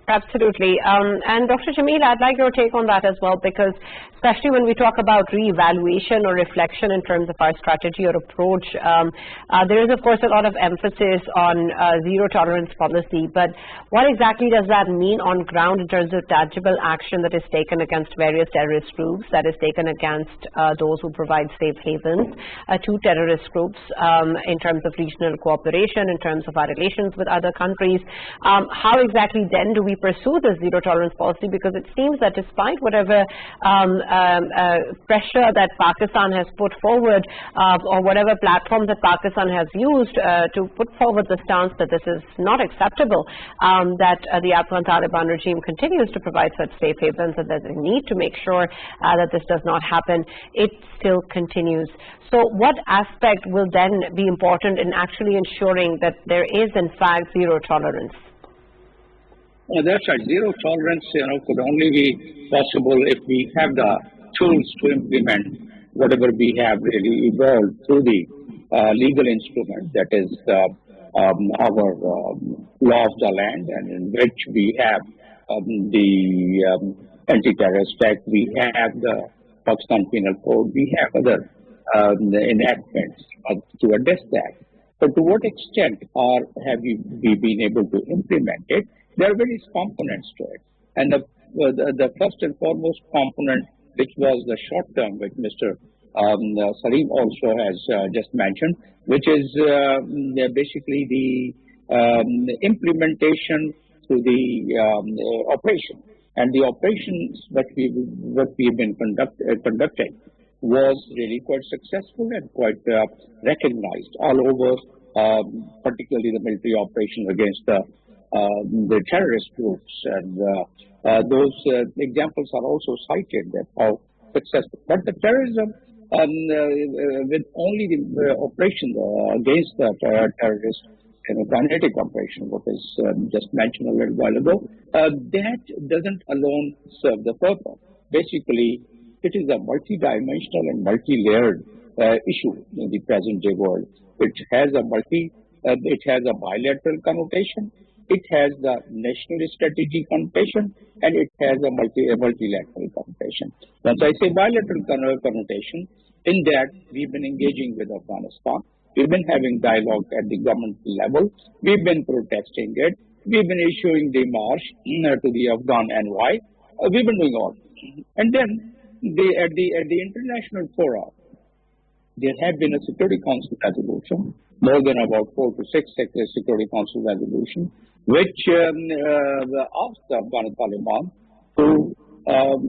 Absolutely. And Dr. Jamil, I'd like your take on that as well, because especially when we talk about re-evaluation or reflection in terms of our strategy or approach, there is, of course, a lot of emphasis on zero tolerance policy. But what exactly does that mean on ground in terms of tangible action that is taken against various terrorist groups, that is taken against those who provide safe havens to terrorist groups, in terms of regional cooperation, in terms of our relations with other countries? How exactly then do we pursue this zero tolerance policy? Because it seems that despite whatever pressure that Pakistan has put forward, or whatever platform that Pakistan has used to put forward the stance that this is not acceptable, that the Afghan Taliban regime continues to provide such safe havens, and that they need to make sure that this does not happen, it still continues. So what aspect will then be important in actually ensuring that there is in fact zero tolerance? That's right. Zero tolerance, could only be possible if we have the tools to implement whatever we have really evolved through the legal instrument, that is our law of the land, and in which we have the Anti-Terrorist Act, we have the Pakistan Penal Code, we have other enactments to address that. But to what extent have we been able to implement it? There are various components to it. And the first and foremost component, which was the short term, which Mr. Salim also has just mentioned, which is basically the implementation through the operation. And the operations that we've been conducting was really quite successful and quite recognized all over, particularly the military operations against the terrorist groups, and those examples are also cited that how successful. But the terrorism, with only the operation against the terrorist kinetic operation, what is just mentioned a little while ago, that doesn't alone serve the purpose. Basically, it is a multi-dimensional and multi-layered issue in the present day world. It has a bilateral connotation. It has the national strategy connotation, and it has a multilateral connotation. Once I say bilateral connotation, in that we've been engaging with Afghanistan, we've been having dialogue at the government level, we've been protesting it, we've been issuing the march to the Afghan NY, we've been doing all. And then at the international fora, there had been a Security Council resolution, more than about 4 to 6 Security Council resolution, which asked the Afghan Taliban to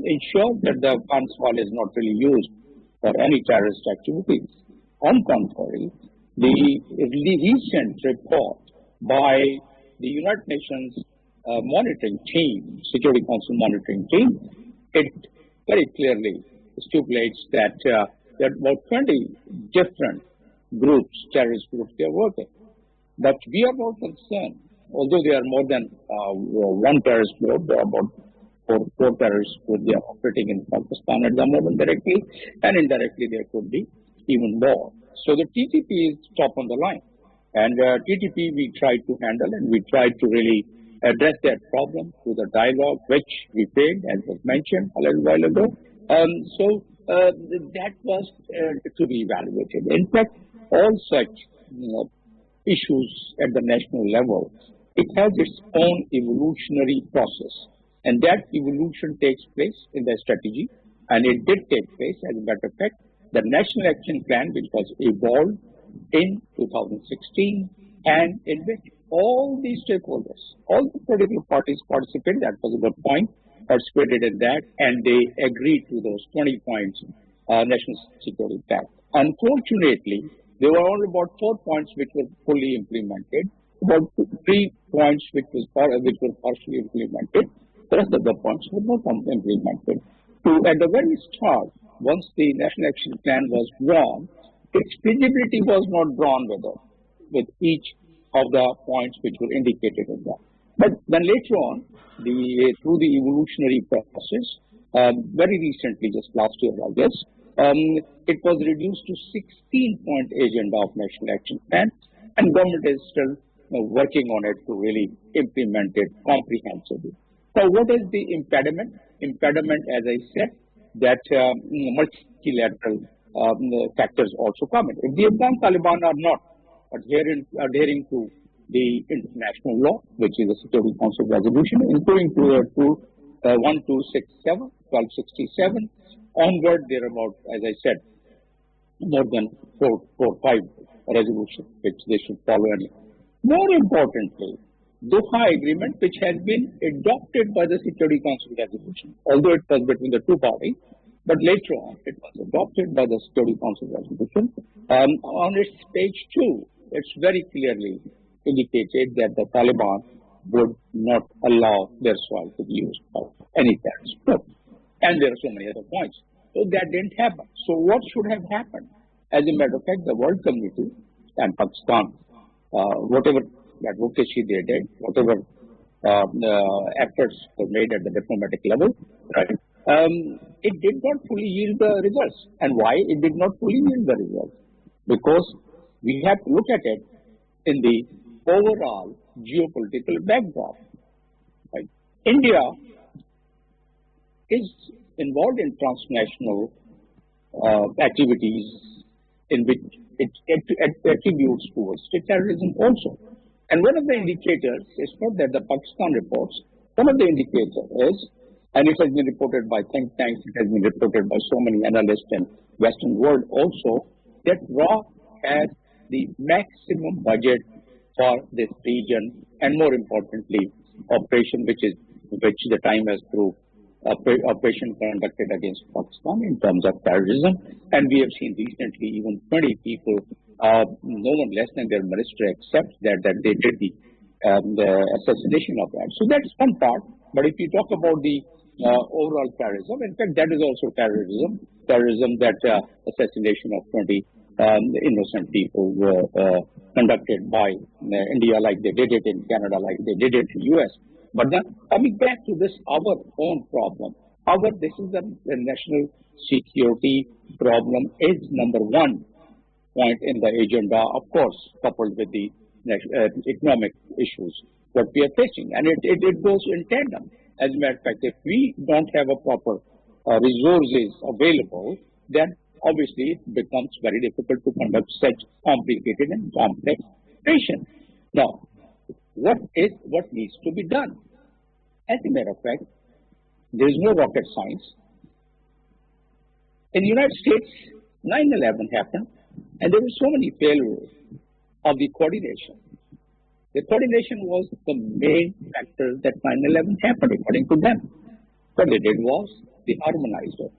ensure that the Afghanistan is not really used for any terrorist activities. On contrary, the recent report by the United Nations monitoring team, Security Council monitoring team, it very clearly stipulates that there are about 20 different groups, terrorist groups, they are working. But we are more concerned, although there are more than one terrorist group, there are about four terrorist groups, they are operating in Pakistan at the moment directly, and indirectly there could be even more. So the TTP is top on the line. And TTP we tried to handle, and we tried to really address that problem through the dialogue, which we failed, as was mentioned a little while ago. So that was to be evaluated. In fact, all such issues at the national level, it has its own evolutionary process. And that evolution takes place in the strategy, and it did take place, as a matter of fact. The National Action Plan, which was evolved in 2016, and in which all the stakeholders, all the political parties participated, that was a good point, participated in that, and they agreed to those 20 points, National Security Plan. Unfortunately, there were only about 4 points which were fully implemented, about 3 points which were partially implemented. The rest of the points were not implemented. So at the very start, once the National Action Plan was drawn, its feasibility was not drawn with each of the points which were indicated in that. But then later on, through the evolutionary process, very recently, just last year, I guess, it was reduced to 16-point agenda of National Action Plan, and government is still working on it to really implement it comprehensively. So what is the impediment? Impediment, as I said, that multilateral factors also come in. If the Afghan Taliban are not adhering to the international law, which is the Security Council resolution, including to 1267, 1267 onward, there are about, as I said, more than four, five resolutions which they should follow. And more importantly, Doha Agreement, which has been adopted by the Security Council resolution, although it was between the two parties, but later on it was adopted by the Security Council resolution. On its page 2, it's very clearly indicated that the Taliban would not allow their soil to be used for any terrorist group. And there are so many other points. So that didn't happen. So what should have happened? As a matter of fact, the world community and Pakistan, whatever advocacy they did, whatever efforts were made at the diplomatic level, right? It did not fully yield the results. And why it did not fully yield the results? Because we have to look at it in the overall geopolitical backdrop. Right? India is involved in transnational activities in which it attributes towards terrorism also. And one of the indicators is not that the Pakistan reports, one of the indicators is, and it has been reported by think tanks, it has been reported by so many analysts in Western world also, that RAW has the maximum budget for this region, and more importantly, operation which the time has proved, operation conducted against Pakistan in terms of terrorism. And we have seen recently even 20 people, no one less than their minister accepts that they did the assassination of that. So that's one part. But if you talk about the overall terrorism, in fact, that is also terrorism, that assassination of 20 innocent people were conducted by India, like they did it in Canada, like they did it in US. But then coming back to this, our own problem, this is the national security problem is number one point in the agenda, of course, coupled with the economic issues that we are facing. And it goes in tandem. As a matter of fact, if we don't have a proper resources available, then obviously it becomes very difficult to conduct such complicated and complex operations. Now, what needs to be done? As a matter of fact, there is no rocket science. In the United States, 9/11 happened, and there were so many failures of the coordination. The coordination was the main factor that 9/11 happened, according to them. What they did was they harmonized it.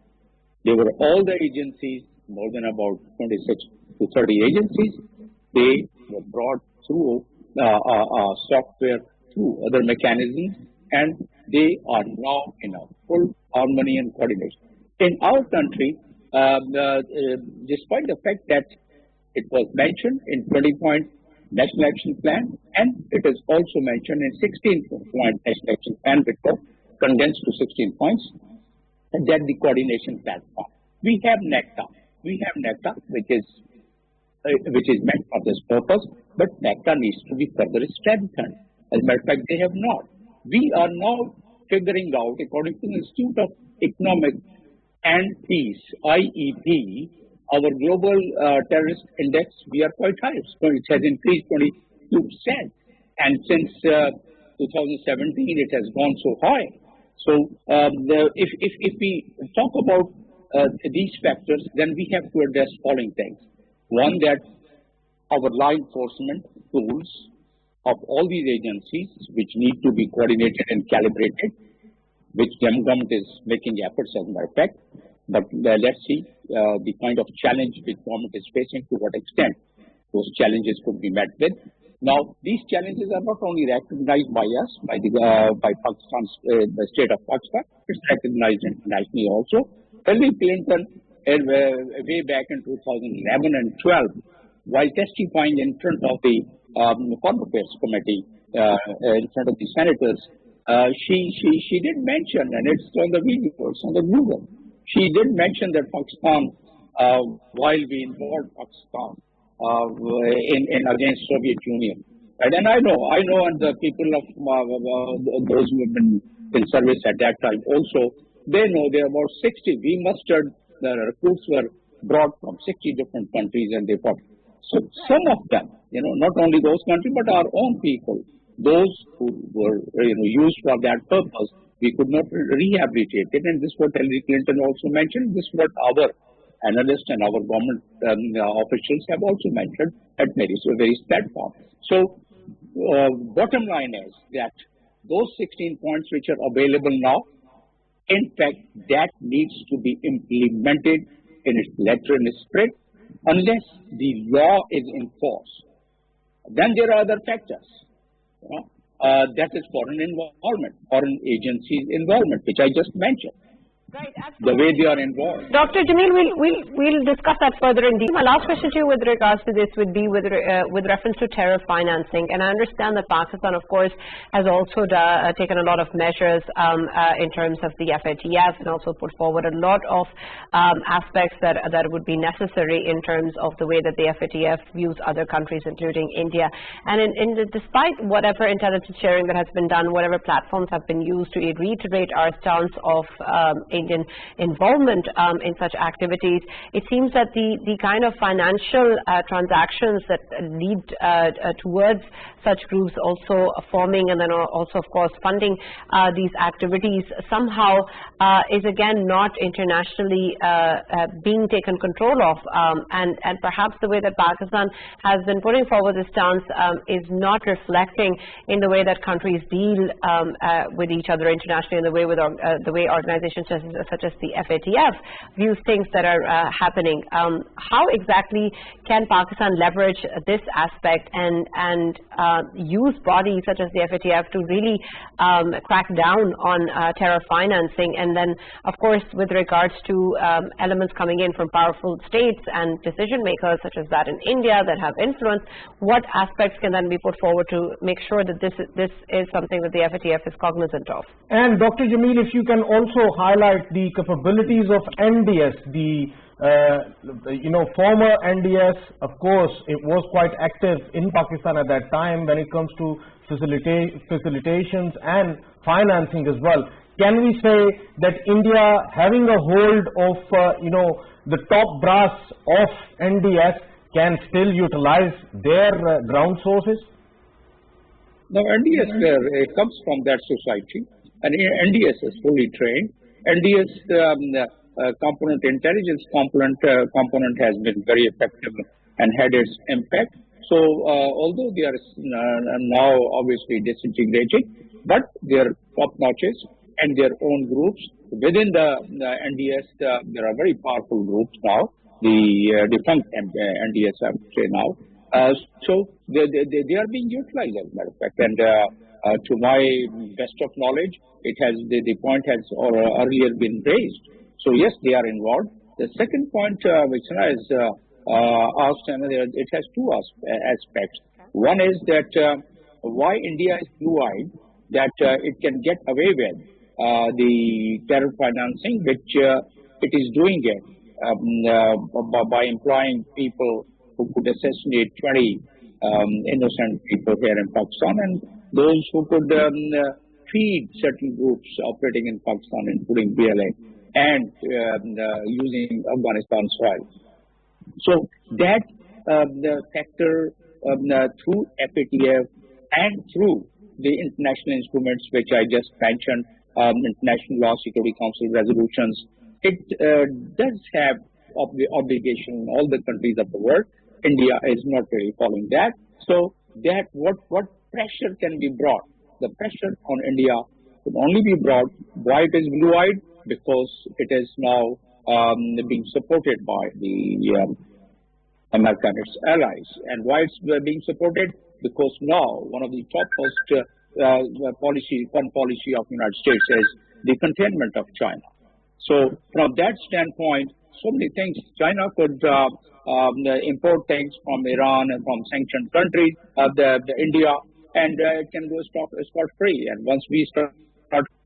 They were all the agencies, more than about 26 to 30 agencies. They were brought through software, through other mechanisms, and they are now in a full harmony and coordination. In our country, despite the fact that it was mentioned in 20-point National Action Plan, and it is also mentioned in 16-point National Action Plan, which was condensed to 16 points, and that the coordination platform. We have NECTA, which is meant for this purpose, but NECTA needs to be further strengthened. As a matter of fact, they have not. We are now figuring out, according to the Institute of Economic and Peace, IEP, our global terrorist index, we are quite high. It has increased 22%. And since 2017, it has gone so high. So if we talk about these factors, then we have to address following things. One, that our law enforcement tools of all these agencies, which need to be coordinated and calibrated, which government is making efforts, as a matter of fact. But let's see the kind of challenge which government is facing, to what extent those challenges could be met with. Now, these challenges are not only recognized by us, by Pakistan's, the state of Pakistan, it's recognized internationally also. Hillary Clinton, way back in 2011 and 12, while testifying in front of the Foreign Affairs Committee, in front of the senators, she did mention, and it's on the video, it's on the Google, she did mention that Pakistan, while we involved Pakistan in against Soviet Union, right? And I know, and the people of those who have been in service at that time also. They know there are about 60. We mustered, the recruits were brought from 60 different countries and they fought. So some of them, not only those countries, but our own people, those who were used for that purpose, we could not rehabilitate it. And this is what Hillary Clinton also mentioned. This is what our analysts and our government officials have also mentioned at various platforms. So bottom line is that those 16 points which are available now, in fact, that needs to be implemented in its letter and spirit. Unless the law is enforced, then there are other factors. That is foreign involvement, foreign agencies involvement, which I just mentioned. Right, the way they are involved. Dr. Jamil, we'll discuss that further in detail. My last question to you with regards to this would be with reference to terror financing. And I understand that Pakistan, of course, has also taken a lot of measures in terms of the FATF and also put forward a lot of aspects that would be necessary in terms of the way that the FATF views other countries, including India. And despite whatever intelligence sharing that has been done, whatever platforms have been used to reiterate our stance of Indian involvement in such activities, it seems that the kind of financial transactions that lead towards such groups also forming and then also, of course, funding these activities somehow is again not internationally being taken control of, and perhaps the way that Pakistan has been putting forward this stance is not reflecting in the way that countries deal with each other internationally, in the way organizations such as the FATF views things that are happening. How exactly can Pakistan leverage this aspect and use bodies such as the FATF to really crack down on terror financing? And then, of course, with regards to elements coming in from powerful states and decision makers such as that in India that have influence, what aspects can then be put forward to make sure that this is something that the FATF is cognizant of? And Dr. Jamil, if you can also highlight the capabilities of NDS, the former NDS, of course, it was quite active in Pakistan at that time when it comes to facilitations and financing as well. Can we say that India, having a hold of the top brass of NDS, can still utilize their ground sources? No, NDS comes from that society, and NDS is fully trained. NDS component, intelligence component has been very effective and had its impact. So although they are now obviously disintegrated, but they are top notches and their own groups within the NDS. There are very powerful groups now. The defunct NDS, I would say now. So they are being utilized as a matter of fact. And to my best of knowledge, the point has earlier been raised. So yes, they are involved. The second point which is asked, it has two aspects. One is that why India is blue-eyed, that it can get away with the terror financing, which it is doing it by employing people who could assassinate 20 innocent people here in Pakistan, and those who could feed certain groups operating in Pakistan, including BLA, and using Afghanistan soil. So that the factor through FATF and through the international instruments which I just mentioned, International Law Security Council resolutions, it does have the obligation in all the countries of the world. India is not really following that. So that what pressure can be brought? The pressure on India could only be brought. Why it is blue-eyed? Because it is now being supported by the America and its allies. And why it's being supported? Because now one of the topmost foreign policy of the United States is the containment of China. So from that standpoint, so many things. China could import things from Iran and from sanctioned countries, the India, and it can go scot-free. And once we start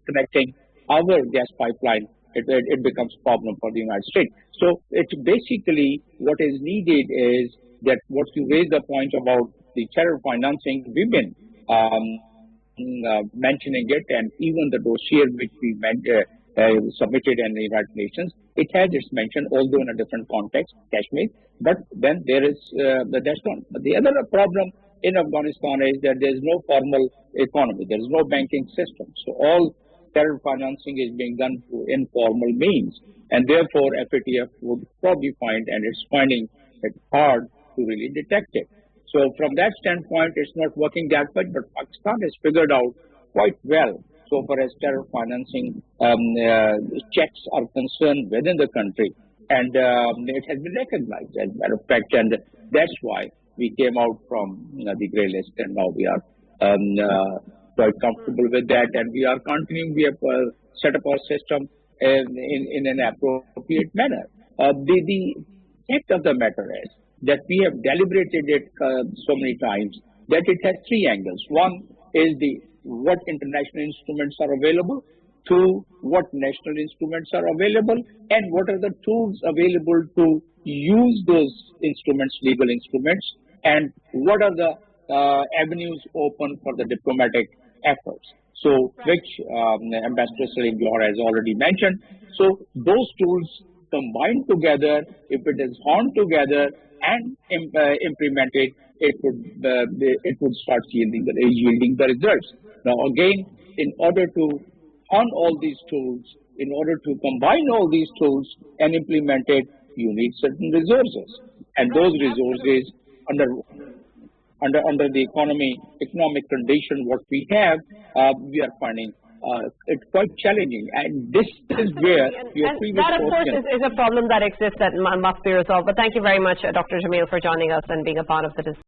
connecting our gas pipeline, it becomes a problem for the United States. So it's basically what is needed is that what you raised the point about the terror financing, we've been mentioning it, and even the dossier which we submitted in the United Nations, it has its mention, although in a different context, Kashmir. But then there is that's one. But the other problem in Afghanistan is that there is no formal economy, there is no banking system. So all terror financing is being done through informal means, and therefore FATF would probably find, and it's finding it hard to really detect it. So from that standpoint, it's not working that much, but Pakistan has figured out quite well so far as terror financing checks are concerned within the country, and it has been recognized as a matter of fact, and that's why we came out from the grey list, and now we are quite comfortable with that, and we are continuing. We have set up our system in an appropriate manner. The fact of the matter is that we have deliberated it so many times that it has three angles. One is what international instruments are available. Two, what national instruments are available, and what are the tools available to use those instruments, legal instruments, and what are the avenues open for the diplomatic efforts. So, which Ambassador Salim Johar has already mentioned. So, those tools combined together, if it is honed together and implemented, it would start yielding the results. Now, again, in order to hone all these tools, in order to combine all these tools and implement it, you need certain resources, and those resources under the economic condition what we have, we are finding it's quite challenging, and this is where your previous that, of course, is a problem that exists that must be resolved. But thank you very much, Dr. Jamil, for joining us and being a part of the discussion.